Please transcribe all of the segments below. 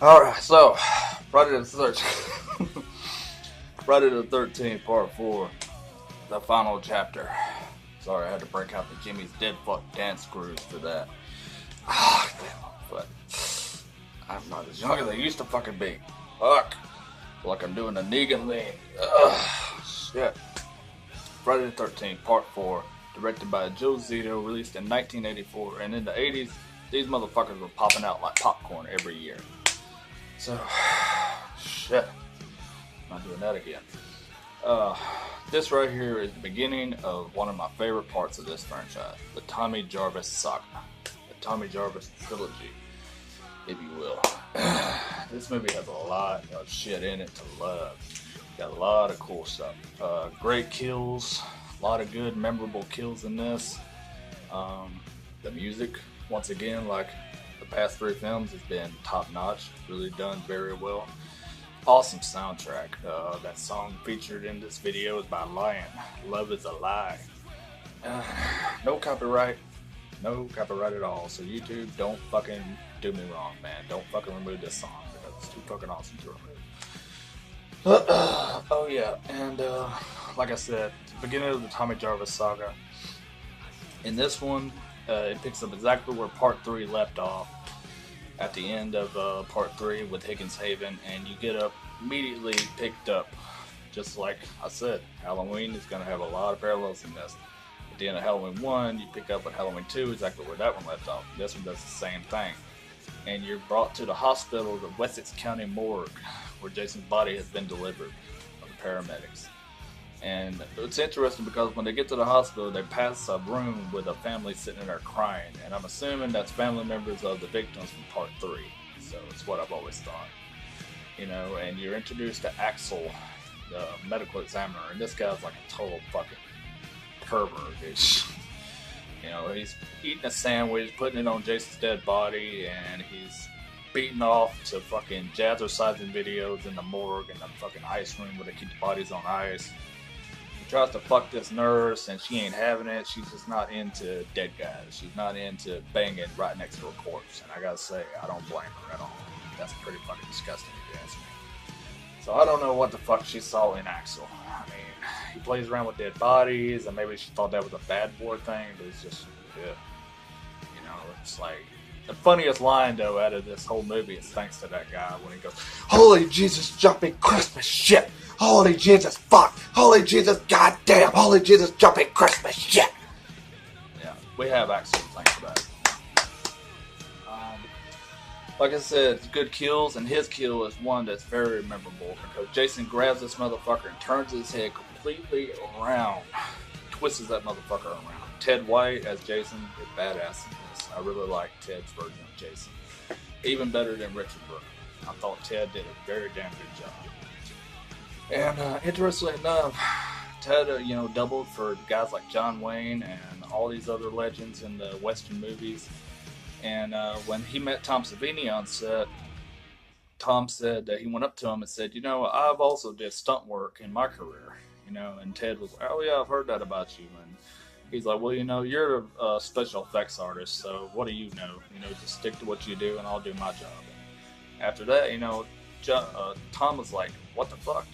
Alright, so Friday the 13th. Friday the 13th, part 4. The final chapter. Sorry, I had to break out the Jimmy's Dead Fuck dance grooves for that. Ah, damn, but I'm not as young as I used to fucking be. Fuck. Like I'm doing a Negan thing. Ugh, shit. Friday the 13th, part 4. Directed by Joe Zito, released in 1984. And in the 80s, these motherfuckers were popping out like popcorn every year. So, shit. Not doing that again. This right here is the beginning of one of my favorite parts of this franchise, the Tommy Jarvis saga, the Tommy Jarvis trilogy, if you will. This movie has a lot of shit in it to love. Got a lot of cool stuff. Great kills, a lot of good, memorable kills in this. The music, once again, like the past 3 films, has been top notch, really done very well. Awesome soundtrack. That song featured in this video is by Lion. Love is a Lie. No copyright. No copyright at all. So YouTube, don't fucking do me wrong, man. Don't fucking remove this song because it's too fucking awesome to remove. Oh yeah, and like I said, the beginning of the Tommy Jarvis saga. In this one, it picks up exactly where Part 3 left off. At the end of part 3 with Higgins Haven, and you get up immediately picked up. Just like I said, Halloween is going to have a lot of parallels in this. At the end of Halloween 1, you pick up with Halloween 2, exactly where that one left off. This one does the same thing. And you're brought to the hospital, the Wessex County morgue, where Jason's body has been delivered by the paramedics. And it's interesting because when they get to the hospital, they pass a room with a family sitting in there crying. And I'm assuming that's family members of the victims from part 3. So it's what I've always thought. You know, and you're introduced to Axel, the medical examiner. And this guy's like a total fucking pervert. You know, he's eating a sandwich, putting it on Jason's dead body, and he's beating off to fucking jazzercising videos in the morgue and the fucking ice room where they keep the bodies on ice. Tries to fuck this nurse and she ain't having it. She's just not into dead guys. She's not into banging right next to a corpse. And I gotta say, I don't blame her at all. That's pretty fucking disgusting if you ask me. So I don't know what the fuck she saw in Axel. I mean, he plays around with dead bodies and maybe she thought that was a bad boy thing, but it's just, yeah. You know, it's like, the funniest line though out of this whole movie is thanks to that guy when he goes, "Holy Jesus jumping Christmas shit! Holy Jesus fuck! Holy Jesus goddamn! Holy Jesus jumping Christmas shit!" Yeah, we have Axel thanks for that. Like I said, it's good kills, and his kill is one that's very memorable because Jason grabs this motherfucker and turns his head completely around, twists that motherfucker around. Ted White as Jason is badass in this. I really like Ted's version of Jason. Even better than Richard Brooker. I thought Ted did a very damn good job. And interestingly enough, Ted, doubled for guys like John Wayne and all these other legends in the Western movies. And when he met Tom Savini on set, Tom said that he went up to him and said, I've also did stunt work in my career. And Ted was like, "Oh yeah, I've heard that about you." And he's like, "Well, you're a special effects artist, so what do you know? Just stick to what you do and I'll do my job." And after that, Tom was like, "What the fuck?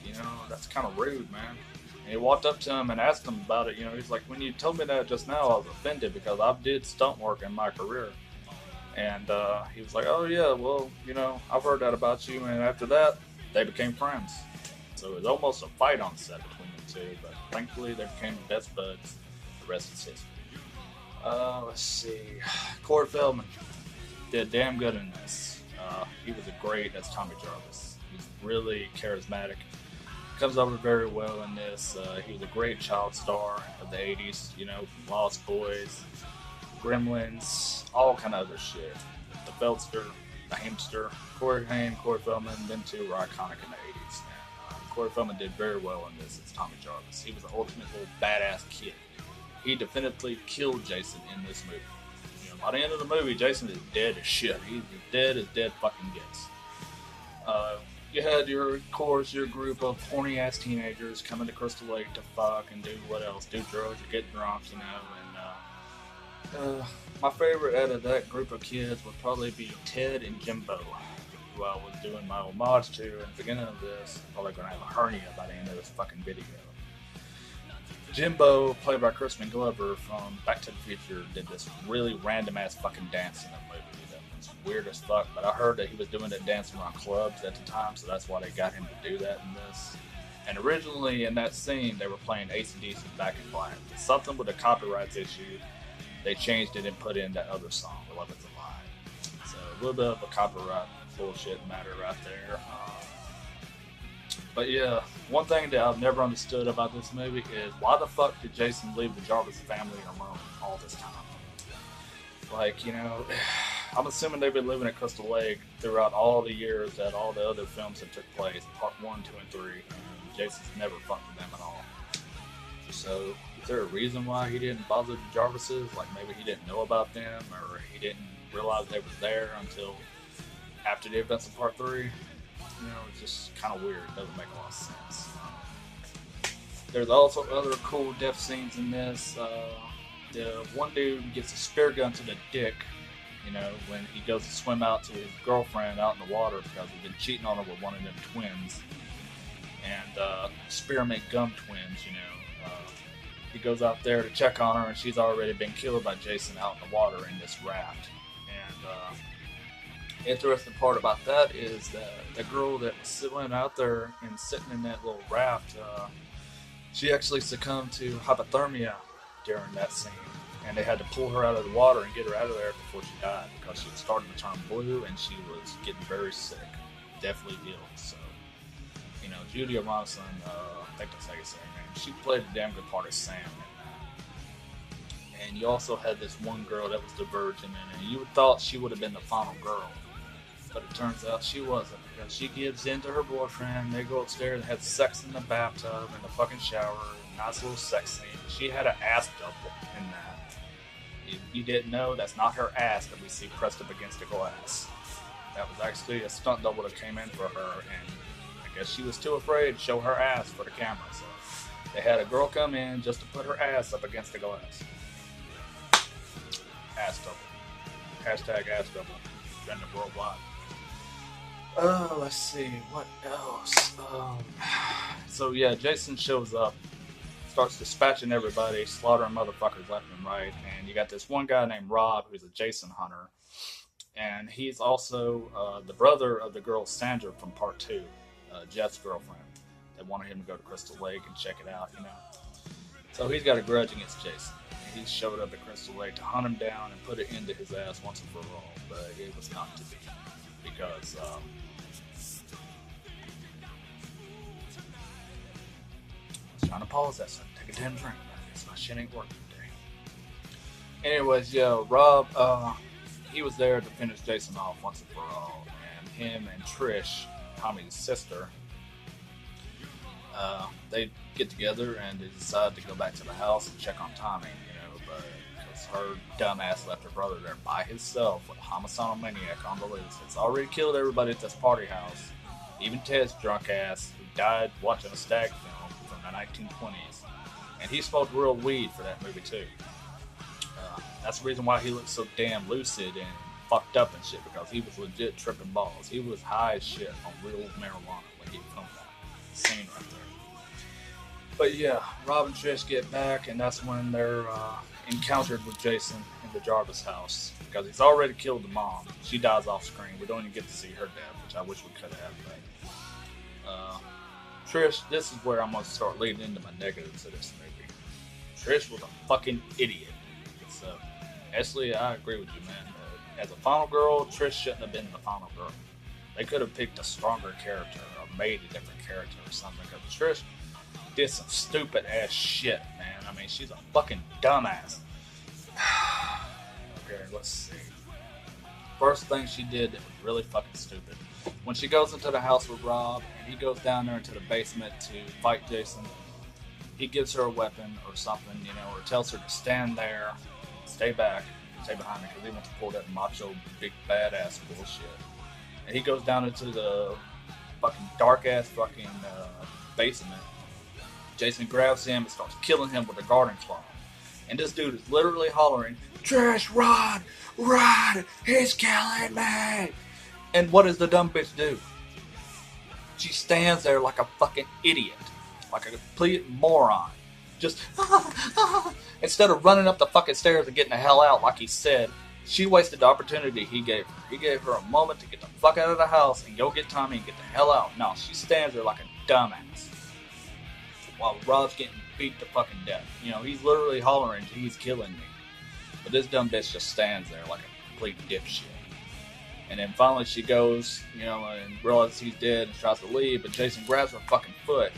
That's kind of rude, man." And he walked up to him and asked him about it. He's like, "When you told me that just now, I was offended because I did stunt work in my career." And he was like, "Oh yeah, well, I've heard that about you." And after that, they became friends. So it was almost a fight on set between the two, but thankfully they became best buds. The rest is history. Let's see. Corey Feldman did damn good in this. He was a great as Tommy Jarvis. He's really charismatic. Comes over very well in this. He was a great child star of the 80s, from Lost Boys, Gremlins, all kind of other shit. The Felster, the Hamster, Corey Haim, Corey Feldman, them two were iconic in the 80s. And Corey Feldman did very well in this as Tommy Jarvis. He was the ultimate little badass kid. He definitively killed Jason in this movie. By the end of the movie, Jason is dead as shit. He's as dead fucking gets. You had your group of horny ass teenagers coming to Crystal Lake to fuck and do what else? Do drugs or get drunk, and my favorite out of that group of kids would probably be Ted and Jimbo. who I was doing my homage to in the beginning of this, is probably going to have a hernia by the end of this fucking video. Jimbo, played by Crispin Glover from Back to the Future, did this really random ass fucking dance in the movie that was weird as fuck, but I heard that he was doing that dance around clubs at the time, so that's why they got him to do that in this. And originally in that scene, they were playing AC/DC Back in Black. Something with a copyrights issue, they changed it and put in that other song, Love Is a Lie. So a little bit of a copyright bullshit matter right there. But yeah, one thing that I've never understood about this movie is why the fuck did Jason leave the Jarvis family alone all this time? Like, you know, I'm assuming they've been living at Crystal Lake throughout all the years that all the other films have took place, part 1, 2, and 3, and Jason's never fucked with them at all. So, is there a reason why he didn't bother the Jarvises? Like maybe he didn't know about them, or he didn't realize they were there until after the events of part 3? You know, it's just kind of weird. It doesn't make a lot of sense. There's also other cool death scenes in this. The one dude gets a spear gun to the dick, you know, when he goes to swim out to his girlfriend out in the water because he's been cheating on her with one of them twins. And spearmint gum twins, you know. He goes out there to check on her, and she's already been killed by Jason out in the water in this raft. And interesting part about that is that the girl that was swimming out there and sitting in that little raft, she actually succumbed to hypothermia during that scene, and they had to pull her out of the water and get her out of there before she died because she was starting to turn blue and she was getting very sick, definitely ill. So, you know, Judy Aronson, I think that's how you say her name, she played a damn good part of Sam in that. And you also had this one girl that was the virgin, and you thought she would have been the final girl. But it turns out she wasn't, because she gives in to her boyfriend. They go upstairs and have sex in the bathtub, in the fucking shower. Nice little sex scene. She had an ass double in that. If you didn't know, that's not her ass that we see pressed up against the glass. That was actually a stunt double that came in for her, and I guess she was too afraid to show her ass for the camera. So they had a girl come in just to put her ass up against the glass. Ass double. Hashtag ass double. Trending worldwide. Let's see, what else? So yeah, Jason shows up, starts dispatching everybody, slaughtering motherfuckers left and right, and you got this one guy named Rob who's a Jason hunter, and he's also the brother of the girl Sandra from part 2, Jeff's girlfriend. They wanted him to go to Crystal Lake and check it out, you know. So he's got a grudge against Jason. He showed up at Crystal Lake to hunt him down and put it into his ass once and for all, but it was not to be, because I was trying to pause that so I can take a damn drink. I guess my shit ain't working today. Anyways, yeah, Rob, he was there to finish Jason off once and for all, and him and Trish, Tommy's sister, they get together and they decide to go back to the house and check on Tommy, you know, but because her dumbass left her brother there by himself with a homicidal maniac on the loose. It's already killed everybody at this party house, even Ted's drunk ass who died watching a stag film from the 1920s, and he smoked real weed for that movie too. That's the reason why he looked so damn lucid and fucked up and shit, because he was legit tripping balls. He was high as shit on real marijuana when he filmed that scene right there. But yeah, Rob and Trish get back, and that's when they're encountered with Jason in the Jarvis house, because he's already killed the mom. She dies off screen. We don't even get to see her death, which I wish we could have. But Trish, this is where I'm going to start leading into my negatives of this movie. Trish was a fucking idiot. So, Ashley, I agree with you, man. As a final girl, Trish shouldn't have been the final girl. They could have picked a stronger character or made a different character or something, because Trish did some stupid ass shit, man. I mean, she's a fucking dumbass. Okay, let's see. First thing she did that was really fucking stupid. When she goes into the house with Rob, and he goes down there into the basement to fight Jason, he gives her a weapon or something, you know, or tells her to stand there, stay back, stay behind me, because he wants to pull that macho, big, badass bullshit. And he goes down into the fucking dark-ass fucking basement. Jason grabs him and starts killing him with a garden claw. And this dude is literally hollering, "Trish, run! Run! He's killing me!" And what does the dumb bitch do? She stands there like a fucking idiot. Like a complete moron. Just, instead of running up the fucking stairs and getting the hell out like he said, she wasted the opportunity he gave her. He gave her a moment to get the fuck out of the house and go get Tommy and get the hell out. No, she stands there like a dumbass. While Rob's getting beat to fucking death. You know, he's literally hollering, he's killing me. But this dumb bitch just stands there like a complete dipshit. And then finally she goes, you know, and realizes he's dead and tries to leave, but Jason grabs her fucking foot.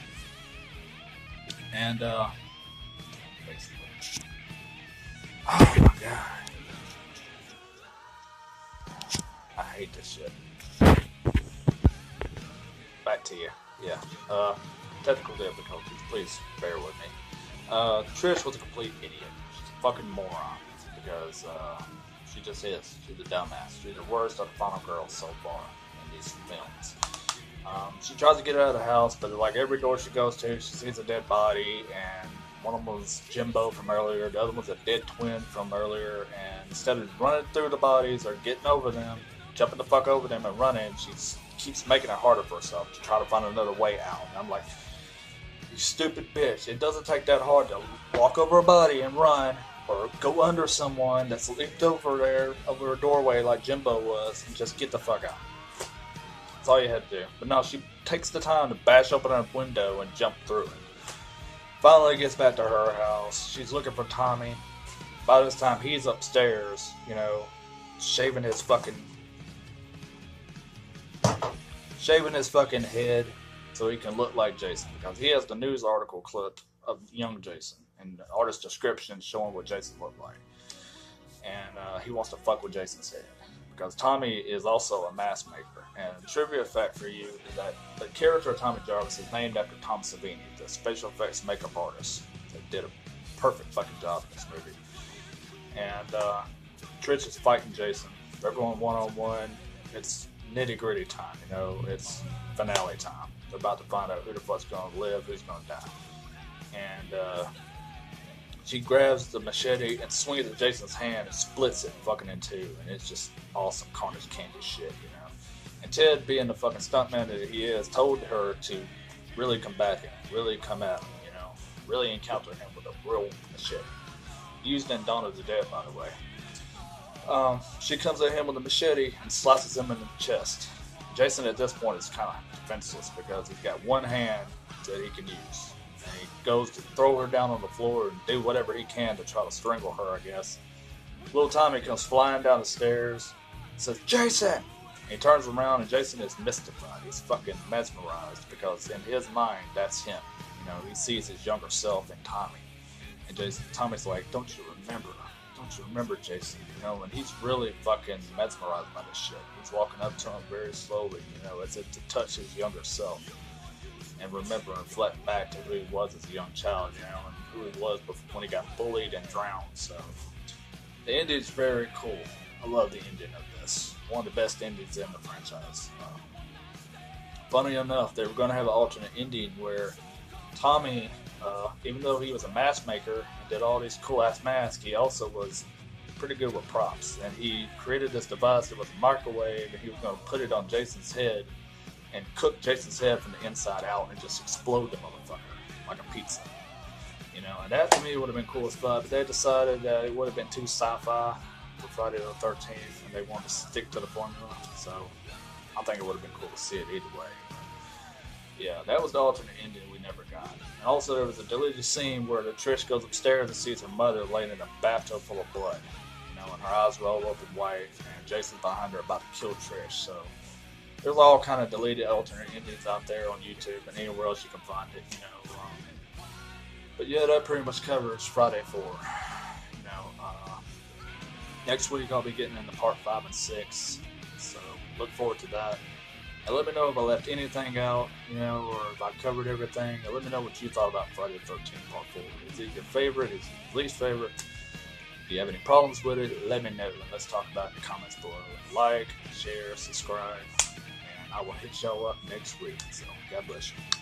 And, basically. Oh my god. I hate this shit. Back to you. Yeah. Technical difficulties. Please bear with me. Trish was a complete idiot. She's a fucking moron. Because, she just is. She's a dumbass. She's the worst of the final girls so far in these films. She tries to get out of the house, but like every door she goes to, she sees a dead body, and one of them was Jimbo from earlier, the other one's a dead twin from earlier, and instead of running through the bodies or getting over them, jumping the fuck over them and running, she keeps making it harder for herself to try to find another way out. And I'm like, you stupid bitch, it doesn't take that hard to walk over a body and run, or go under someone that's leaped over there, over a doorway like Jimbo was, and just get the fuck out. That's all you had to do. But no, she takes the time to bash open a window and jump through it. Finally gets back to her house. She's looking for Tommy. By this time, he's upstairs, you know, shaving his fucking head so he can look like Jason, because he has the news article clip of young Jason and the artist description showing what Jason looked like. And he wants to fuck with Jason's head, because Tommy is also a mask maker. And trivia fact for you is that the character of Tommy Jarvis is named after Tom Savini, the special effects makeup artist that did a perfect fucking job in this movie. And Trish is fighting Jason. They're going one-on-one. It's nitty-gritty time, you know. It's finale time. They're about to find out who the fuck's going to live, who's going to die. And she grabs the machete and swings at Jason's hand and splits it fucking in two. And it's just awesome Carnage Candy shit, you know. And Ted, being the fucking stuntman that he is, told her to really combat him, really come at him, you know, really encounter him with a real machete. Used in Dawn of the Dead, by the way. She comes at him with a machete and slices him in the chest. Jason at this point is kind of defenseless because he's got one hand that he can use. And he goes to throw her down on the floor and do whatever he can to try to strangle her, I guess. Little Tommy comes flying down the stairs and says, "Jason!" He turns around and Jason is mystified. He's fucking mesmerized because in his mind, that's him. You know, he sees his younger self in Tommy. And Tommy's like, don't you remember Jason? You know, and he's really fucking mesmerized by this shit. He's walking up to him very slowly, you know, as if to touch his younger self and remember and reflect back to who he was as a young child, you know, and who he was when he got bullied and drowned. So the ending's very cool. I love the ending of this. One of the best endings in the franchise. Funny enough, they were going to have an alternate ending where Tommy, even though he was a mask maker and did all these cool ass masks, he also was pretty good with props. And he created this device that was a microwave, and he was going to put it on Jason's head and cook Jason's head from the inside out and just explode the motherfucker like a pizza. You know, and that to me would have been cool as fuck, but they decided that it would have been too sci-fi for Friday the 13th, and they wanted to stick to the formula, so I think it would have been cool to see it either way. Yeah, that was the alternate ending we never got. And also there was a deleted scene where the Trish goes upstairs and sees her mother laying in a bathtub full of blood. You know, and her eyes roll open wide, and Jason's behind her about to kill Trish, so there's all kind of deleted alternate endings out there on YouTube and anywhere else you can find it, you know. But yeah, that pretty much covers Friday 4. You know, next week I'll be getting into part 5 and 6, so look forward to that. And let me know if I left anything out, you know, or if I covered everything. And let me know what you thought about Friday the 13th part 4. Is it your favorite? Is it your least favorite? If you have any problems with it, let me know. And let's talk about it in the comments below. Like, share, subscribe, and I will hit y'all up next week. So God bless you.